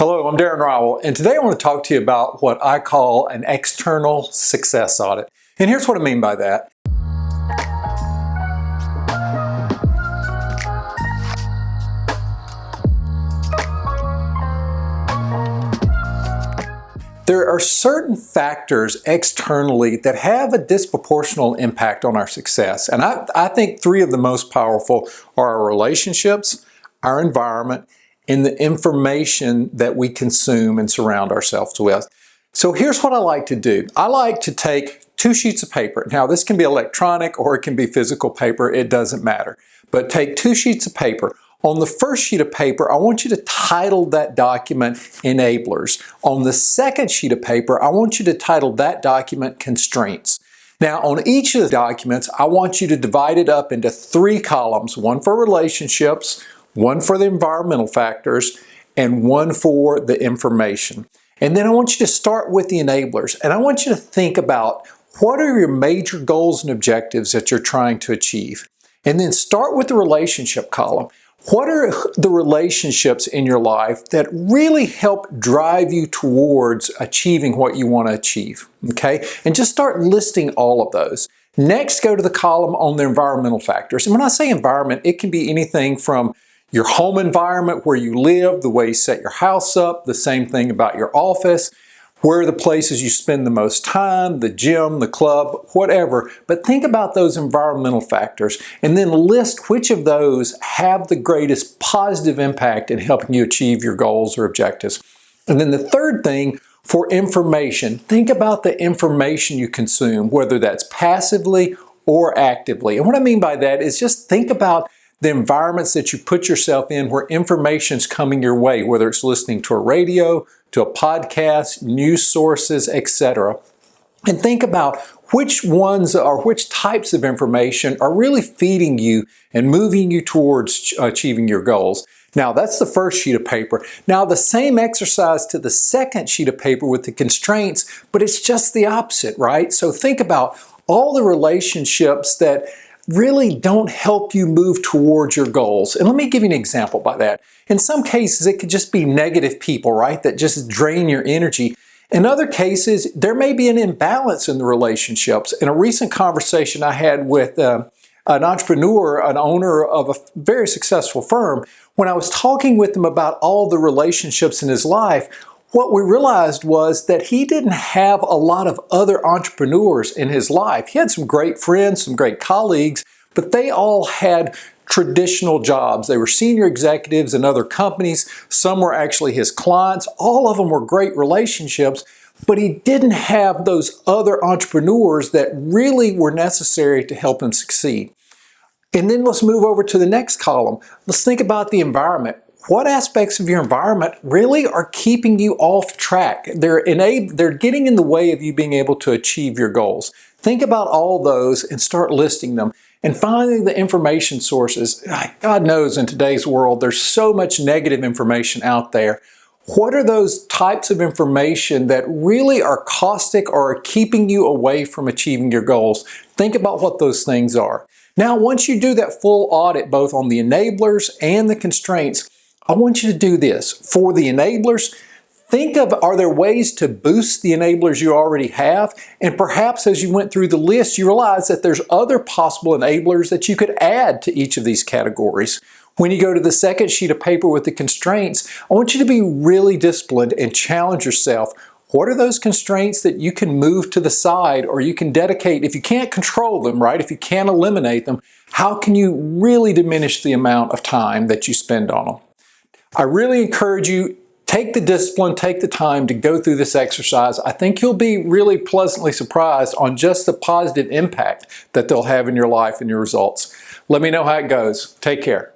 Hello, I'm Darren Rowell, and today I want to talk to you about what I call an external success audit. And here's what I mean by that. There are certain factors externally that have a disproportional impact on our success. And I think three of the most powerful are our relationships, our environment, and the information that we consume and surround ourselves with. So here's what I like to do. I like to take 2 sheets of paper. Now this can be electronic or it can be physical paper, it doesn't matter. But take 2 sheets of paper. On the first sheet of paper, I want you to title that document Enablers. On the second sheet of paper, I want you to title that document Constraints. Now on each of the documents, I want you to divide it up into 3 columns, one for relationships, one for the environmental factors, and one for the information. And then I want you to start with the enablers, and I want you to think about what are your major goals and objectives that you're trying to achieve. And then start with the relationship column. What are the relationships in your life that really help drive you towards achieving what you want to achieve? Okay? And just start listing all of those. Next, go to the column on the environmental factors. And when I say environment, it can be anything from your home environment, where you live, the way you set your house up, the same thing about your office, where are the places you spend the most time, the gym, the club, whatever. But think about those environmental factors and then list which of those have the greatest positive impact in helping you achieve your goals or objectives. And then the third thing, for information, think about the information you consume, whether that's passively or actively. And what I mean by that is just think about the environments that you put yourself in where information's coming your way, whether it's listening to a radio, to a podcast, news sources, etc. And think about which ones or which types of information are really feeding you and moving you towards achieving your goals. Now that's the first sheet of paper. Now the same exercise to the second sheet of paper with the constraints, but it's just the opposite, right? So think about all the relationships that really don't help you move towards your goals. And let me give you an example by that. In some cases, it could just be negative people, right, that just drain your energy. In other cases, there may be an imbalance in the relationships. In a recent conversation I had with an entrepreneur, an owner of a very successful firm, when I was talking with him about all the relationships in his life, what we realized was that he didn't have a lot of other entrepreneurs in his life. He had some great friends, some great colleagues, but they all had traditional jobs. They were senior executives in other companies. Some were actually his clients. All of them were great relationships, but he didn't have those other entrepreneurs that really were necessary to help him succeed. And then let's move over to the next column. Let's think about the environment. What aspects of your environment really are keeping you off track? They're getting in the way of you being able to achieve your goals. Think about all those and start listing them. And finally, the information sources. God knows in today's world, there's so much negative information out there. What are those types of information that really are caustic or are keeping you away from achieving your goals? Think about what those things are. Now, once you do that full audit, both on the enablers and the constraints, I want you to do this. For the enablers, think of, are there ways to boost the enablers you already have? And perhaps as you went through the list, you realize that there's other possible enablers that you could add to each of these categories. When you go to the second sheet of paper with the constraints, I want you to be really disciplined and challenge yourself. What are those constraints that you can move to the side or you can dedicate? If you can't control them, right? If you can't eliminate them, how can you really diminish the amount of time that you spend on them? I really encourage you, take the discipline, take the time to go through this exercise. I think you'll be really pleasantly surprised on just the positive impact that they'll have in your life and your results. Let me know how it goes. Take care.